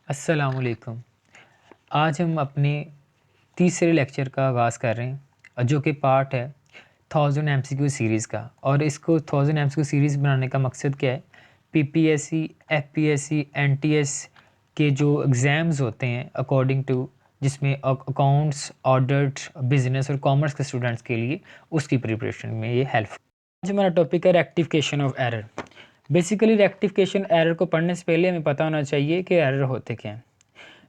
अस्सलामुअलैकुम। आज हम अपने तीसरे लेक्चर का आगाज़ कर रहे हैं जो कि पार्ट है 1000 एमसीक्यू सीरीज़ का। और इसको 1000 एमसीक्यू सीरीज़ बनाने का मकसद क्या है? पीपीएससी, एफपीएससी, एनटीएस के जो एग्ज़ाम्स होते हैं अकॉर्डिंग टू, जिसमें अकाउंट्स, ऑडिट, बिजनेस और कॉमर्स के स्टूडेंट्स के लिए उसकी प्रिपरेशन में ये हेल्प। आज हमारा टॉपिक है rectification of error. Basically rectification error को पढ़ने से पहले हमें पता होना चाहिए कि एरर होते क्या हैं।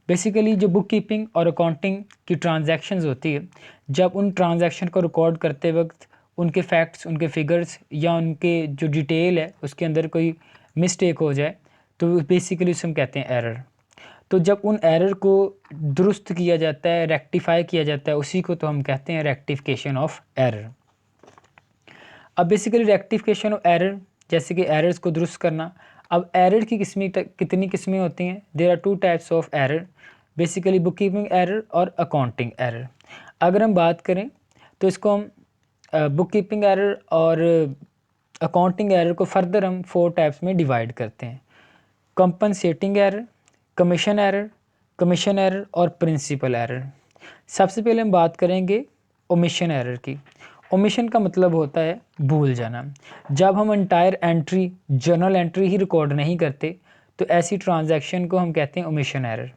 बेसिकली जो बुक कीपिंग और अकाउंटिंग की ट्रांजैक्शंस होती है, जब उन ट्रांजैक्शन को रिकॉर्ड करते वक्त उनके फैक्ट्स, उनके फिगर्स या उनके जो डिटेल है उसके अंदर कोई मिस्टेक हो जाए तो बेसिकली उसे हम कहते हैं एरर। तो जब उन एरर को दुरुस्त किया जाता है, रेक्टिफाई किया जाता है, उसी को तो हम कहते हैं रेक्टिफिकेशन ऑफ एरर। अब बेसिकली रेक्टिफिकेशन ऑफ एरर, जैसे कि एरर्स को दुरुस्त करना। अब एरर की कितनी किस्में होती हैं? There are two types of error, basically book keeping error और अकाउंटिंग एरर। अगर हम बात करें तो इसको हम बुक कीपिंग एरर और अकाउंटिंग एरर को फर्दर हम 4 टाइप्स में डिवाइड करते हैं: कंपनसेटिंग एरर, कमीशन एरर और प्रिंसिपल एरर। सबसे पहले हम बात करेंगे ओमिशन एरर की। ओमिशन का मतलब होता है भूल जाना। जब हम एंटायर एंट्री, जर्नल एंट्री ही रिकॉर्ड नहीं करते तो ऐसी ट्रांजैक्शन को हम कहते हैं ओमिशन एरर।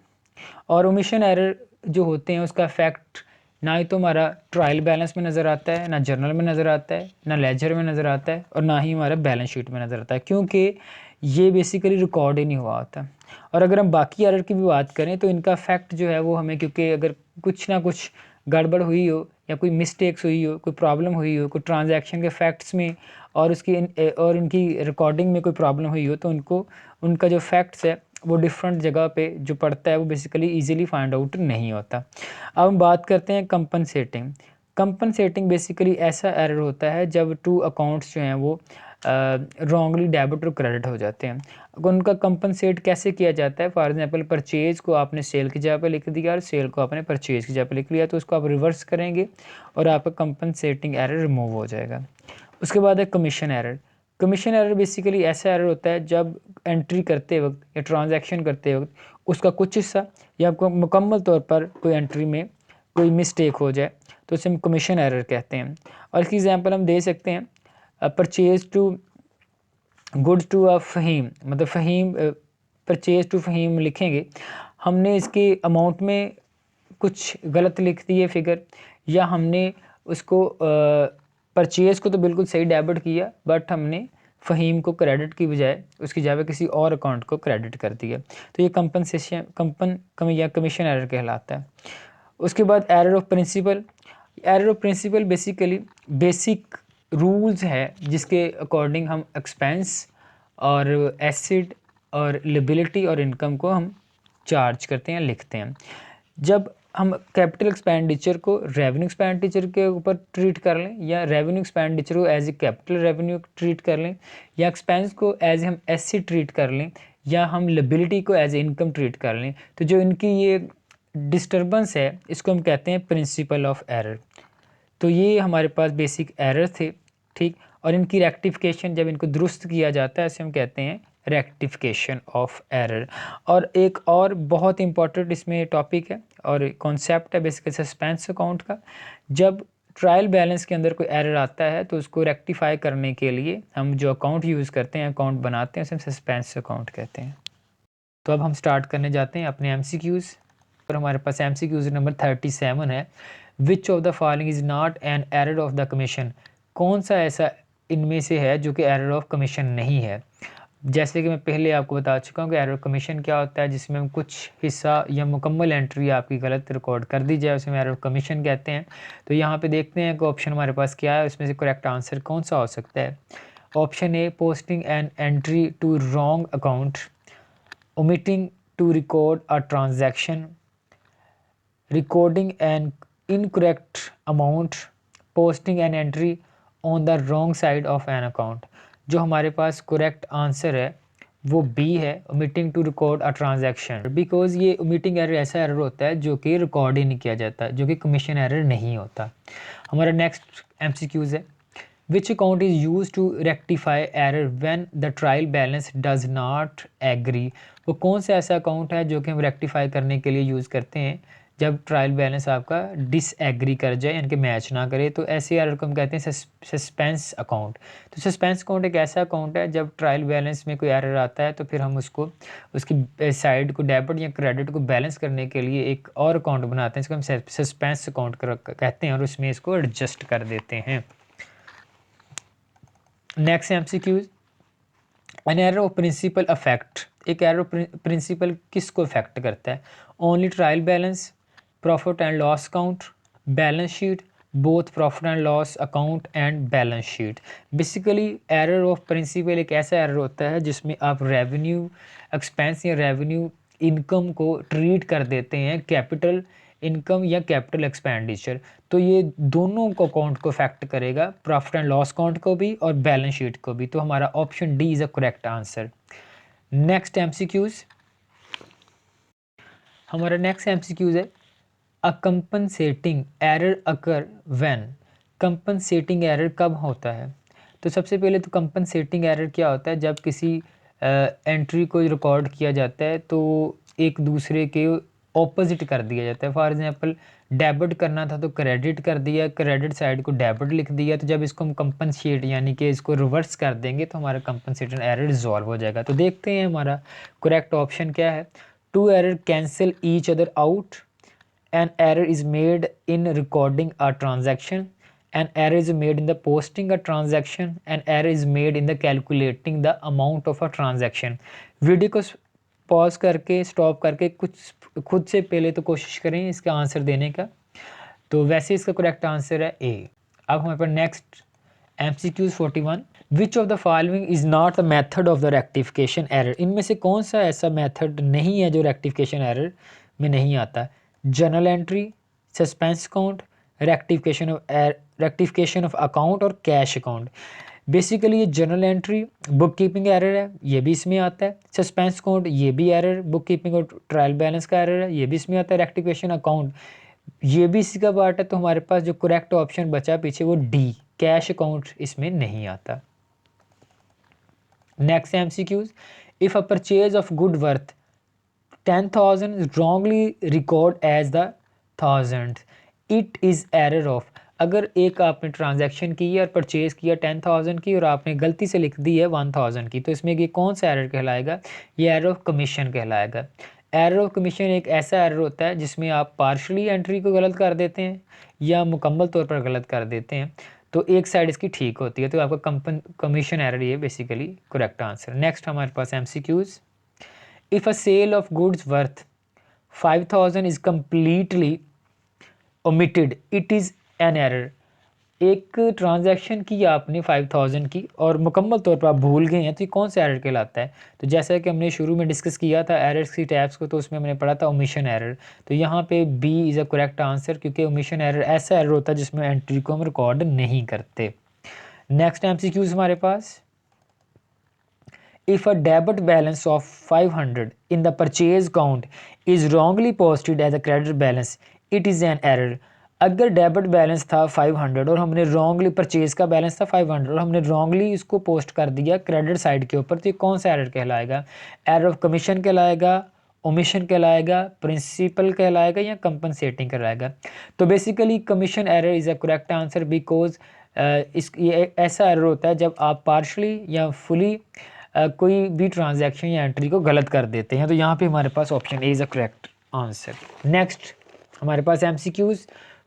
और ओमिशन एरर जो होते हैं उसका इफेक्ट ना ही तो हमारा ट्रायल बैलेंस में नज़र आता है, ना जर्नल में नज़र आता है, ना लेजर में नज़र आता है, और ना ही हमारा बैलेंस शीट में नज़र आता है, क्योंकि ये बेसिकली रिकॉर्ड ही नहीं हुआ होता। और अगर हम बाकी एरर की भी बात करें तो इनका इफेक्ट जो है वो हमें, क्योंकि अगर कुछ ना कुछ गड़बड़ हुई हो या कोई मिस्टेक्स हुई हो, कोई प्रॉब्लम हुई हो, कोई ट्रांजैक्शन के फैक्ट्स में और और इनकी रिकॉर्डिंग में कोई प्रॉब्लम हुई हो, तो उनका जो फैक्ट्स है वो डिफरेंट जगह पे जो पड़ता है वो बेसिकली इजीली फाइंड आउट नहीं होता। अब हम बात करते हैं कंपनसेटिंग। कंपनसेटिंग बेसिकली ऐसा एरर होता है जब टू अकाउंट्स जो हैं वो रॉन्गली डेबिट और क्रेडिट हो जाते हैं। अगर उनका कंपनसेट कैसे किया जाता है? फॉर एग्जांपल, परचेज़ को आपने सेल की जगह पे लिख दिया और सेल को आपने परचेज़ की जगह पे लिख लिया, तो उसको आप रिवर्स करेंगे और आपका कंपनसेटिंग एरर रिमूव हो जाएगा। उसके बाद है commission error. Commission error basically ऐसा एरर होता है जब एंट्री करते वक्त या ट्रांजैक्शन करते वक्त उसका कुछ हिस्सा या मुकम्मल तौर पर कोई एंट्री में कोई मिस्टेक हो जाए तो उसे हम कमीशन एरर कहते हैं। और इसकी एग्जांपल हम दे सकते हैं, purchase to goods to a Fahim, मतलब फ़हीम, परचेज टू फ़हीम लिखेंगे, हमने इसके अमाउंट में कुछ गलत लिख दिए फिगर, या हमने उसको परचेज़ को तो बिल्कुल सही डेबिट किया बट हमने फ़हीम को क्रेडिट की बजाय उसकी जगह किसी और अकाउंट को क्रेडिट कर दिया, तो ये कमीशन एरर कहलाता है। उसके बाद error of principle. Error of principle basically basic rules है जिसके अकॉर्डिंग हम एक्सपेंस और एसिड और लिबिलिटी और इनकम को हम चार्ज करते हैं, लिखते हैं। जब हम कैपिटल एक्सपेंडिचर को रेवेन्यू एक्सपेंडिचर के ऊपर ट्रीट कर लें, या रेवेन्यू एक्सपेंडिचर को as a capital revenue treat कर लें, या एक्सपेंस को एज हम एसेट ट्रीट कर लें, या हम लिबिलिटी को एज इनकम ट्रीट कर लें, तो जो इनकी ये डिस्टर्बेंस है इसको हम कहते हैं प्रिंसिपल ऑफ एरर। तो ये हमारे पास बेसिक एरर थे, ठीक। और इनकी रेक्टिफिकेशन, जब इनको दुरुस्त किया जाता है, इसे हम कहते हैं रेक्टिफिकेशन ऑफ एरर। और एक और बहुत इंपॉर्टेंट इसमें टॉपिक है और कॉन्सेप्ट है बेसिकली सस्पेंस अकाउंट का। जब ट्रायल बैलेंस के अंदर कोई एरर आता है तो उसको रेक्टिफाई करने के लिए हम जो अकाउंट यूज़ करते हैं, अकाउंट बनाते हैं, उसे हम सस्पेंस अकाउंट कहते हैं। तो अब हम स्टार्ट करने जाते हैं अपने एमसीक्यूज़। और हमारे पास एमसीक्यूज़ नंबर 37 है। विच of the following is not an error of the commission? कौन सा ऐसा इनमें से है जो कि एरर ऑफ कमीशन नहीं है? जैसे कि मैं पहले आपको बता चुका हूँ कि एरर कमीशन क्या होता है, जिसमें हम कुछ हिस्सा या मुकम्मल एंट्री आपकी गलत रिकॉर्ड कर दी जाए, उसे हम एरर कमीशन कहते हैं। तो यहाँ पे देखते हैं कि ऑप्शन हमारे पास क्या है, उसमें से करेक्ट आंसर कौन सा हो सकता है। Option A, posting an entry to wrong account, omitting to record a transaction, recording an incorrect amount, posting an entry on the wrong side of an account। जो हमारे पास करेक्ट आंसर है वो B है, omitting to record a transaction, because ये omitting error ऐसा error होता है जो कि रिकॉर्ड ही नहीं किया जाता, जो कि कमीशन एरर नहीं होता। हमारा नेक्स्ट एमसीक्यूज है, which account is use to rectify error when the trial balance does not agree. वो कौन सा ऐसा अकाउंट है जो कि हम रेक्टिफाई करने के लिए यूज़ करते हैं जब ट्रायल बैलेंस आपका डिसएग्री कर जाए, यानी कि मैच ना करे, तो ऐसे एरर को हम कहते हैं सस्पेंस अकाउंट। तो सस्पेंस अकाउंट एक ऐसा अकाउंट है जब ट्रायल बैलेंस में कोई एरर आता है तो फिर हम उसको उसकी साइड को डेबिट या क्रेडिट को बैलेंस करने के लिए एक और अकाउंट बनाते हैं, इसको हम सस्पेंस अकाउंट कहते हैं, और उसमें इसको एडजस्ट कर देते हैं। Next MCQs, an error of principle affect. एक एरर ऑफ प्रिंसिपल किसको अफेक्ट करता है? Only trial balance, profit and loss account, balance sheet, both profit and loss account and balance sheet. Basically error of principle एक ऐसा error होता है जिसमें आप रेवेन्यू एक्सपेंस या रेवेन्यू इनकम को ट्रीट कर देते हैं कैपिटल इनकम या कैपिटल एक्सपेंडिचर। तो ये दोनों को अकाउंट को अफेक्ट करेगा, प्रॉफिट एंड लॉस अकाउंट को भी और बैलेंस शीट को भी। तो हमारा option D is a correct answer. Next MCQs, हमारा नेक्स्ट एमसीक्यूज है a compensating error occur when. Compensating error कब होता है? तो सबसे पहले तो कंपनसेटिंग एरर क्या होता है? जब किसी एंट्री को रिकॉर्ड किया जाता है तो एक दूसरे के ऑपोजिट कर दिया जाता है। फॉर एग्जांपल डेबिट करना था तो क्रेडिट कर दिया, क्रेडिट साइड को डेबिट लिख दिया। तो जब इसको हम कंपनसेट यानी कि इसको रिवर्स कर देंगे तो हमारा कंपनसेटिंग एरर रिजॉल्व हो जाएगा। तो देखते हैं हमारा करेक्ट ऑप्शन क्या है। Two error cancel each other out, an error is made in recording a transaction, an error is made in the posting a transaction, an error is made in the calculating the amount of a transaction। Video को pause करके stop करके कुछ खुद से पहले तो कोशिश करें इसका आंसर देने का। तो वैसे इसका करेक्ट आंसर है ए। अब हमारे पास next MCQs 41, which of the following is not the method of the rectification error. इनमें से कौन सा ऐसा मेथड नहीं है जो रेक्टिफिकेशन एरर में नहीं आता? Journal entry, suspense account, rectification of account और कैश अकाउंट। बेसिकली ये journal entry book keeping error है, ये भी इसमें आता है। सस्पेंस अकाउंट ये भी एरर, बुक कीपिंग और ट्रायल बैलेंस का एरर है, ये भी इसमें आता है। रेक्टिफिकेशन अकाउंट ये भी इसी का पार्ट है। तो हमारे पास जो करेक्ट ऑप्शन बचा पीछे वो डी, कैश अकाउंट इसमें नहीं आता। Next MCQs, if a purchase of good worth 10,000 wrongly record as the 1000, it is error of. अगर एक आपने ट्रांजैक्शन की है और परचेज़ किया 10,000 की और आपने गलती से लिख दी है 1000 की, तो इसमें ये कौन सा एरर कहलाएगा? ये एरर ऑफ कमीशन कहलाएगा। एरर ऑफ कमीशन एक ऐसा एरर होता है जिसमें आप पार्शली एंट्री को गलत कर देते हैं या मुकम्मल तौर पर गलत कर देते हैं, तो एक साइड इसकी ठीक होती है। तो आपका कमीशन एरर ये बेसिकली करेक्ट आंसर। नेक्स्ट हमारे पास MCQs, if a sale of goods worth 5,000 is completely omitted, it is an error। एक ट्रांजैक्शन की आपने 5,000 की और मुकम्मल तौर पर आप भूल गए हैं, तो ये कौन सा एरर कहलाता है? तो जैसा कि हमने शुरू में डिस्कस किया था एरर्स की टैब्स को, तो उसमें हमने पढ़ा था ओमिशन एरर। तो यहाँ पे B is a correct answer, क्योंकि ओमिशन एरर ऐसा एरर होता है जिसमें एंट्री को हम रिकॉर्ड नहीं करते। नेक्स्ट MCQs हमारे पास, if a debit balance of 500 in the purchase count is wrongly posted as a credit balance, it is an error। अगर डेबिट बैलेंस था 500 और हमने रॉन्गली, परचेज का बैलेंस था 500 और हमने रॉन्गली इसको पोस्ट कर दिया क्रेडिट साइड के ऊपर, तो ये कौन सा एरर कहलाएगा? एरर ऑफ कमीशन कहलाएगा, ओमिशन कहलाएगा, प्रिंसिपल कहलाएगा या कंपनसेटिंग कहलाएगा? तो basically commission error is a correct answer, because ये ऐसा एरर होता है जब आप पार्शली या फुली कोई भी ट्रांजैक्शन या एंट्री को गलत कर देते हैं। तो यहाँ पे हमारे पास option A is a correct answer. Next हमारे पास MCQs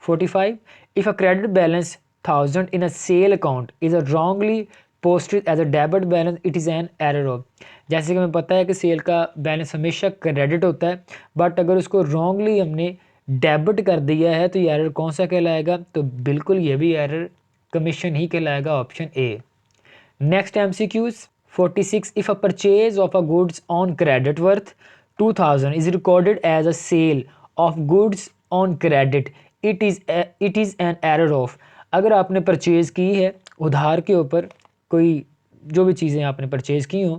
45, if a credit balance 1000 in a sale account is a wrongly posted as a debit balance, it is an error of. जैसे कि हमें पता है कि सेल का बैलेंस हमेशा क्रेडिट होता है, बट अगर उसको रॉन्गली हमने डेबिट कर दिया है तो ये एरर कौन सा कहलाएगा? तो बिल्कुल ये भी एरर कमीशन ही कहलाएगा, option A. Next MCQs 46, if a purchase of a goods on credit worth 2,000 is recorded as a sale of goods on credit, it is an error of। अगर आपने परचेज़ की है उधार के ऊपर कोई जो भी चीज़ें आपने परचेज़ की हों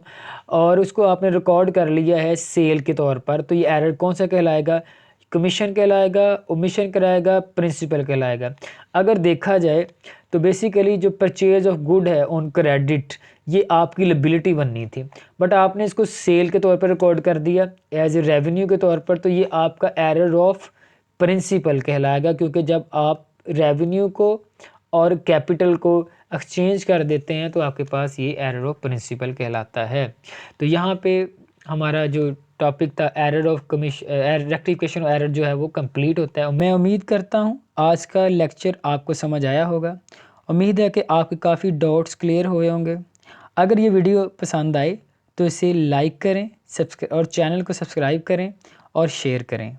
और उसको आपने रिकॉर्ड कर लिया है सेल के तौर पर, तो ये एरर कौन सा कहलाएगा? कमीशन कहलाएगा, ओमिशन कराएगा, प्रिंसिपल कहलाएगा। अगर देखा जाए तो बेसिकली जो परचेज ऑफ गुड है ऑन क्रेडिट, ये आपकी लायबिलिटी बननी थी, बट आपने इसको सेल के तौर पर रिकॉर्ड कर दिया एज ए रेवेन्यू के तौर पर, तो ये आपका एरर ऑफ प्रिंसिपल कहलाएगा, क्योंकि जब आप रेवेन्यू को और कैपिटल को एक्सचेंज कर देते हैं तो आपके पास ये एरर ऑफ प्रिंसिपल कहलाता है। तो यहाँ पे हमारा जो टॉपिक था error of commission, rectification error जो है वो कंप्लीट होता है। मैं उम्मीद करता हूँ आज का लेक्चर आपको समझ आया होगा। उम्मीद है कि आपके काफ़ी डाउट्स क्लियर हुए होंगे। अगर ये वीडियो पसंद आए तो इसे लाइक करें, सब्सक्राइब और चैनल को सब्सक्राइब करें और शेयर करें।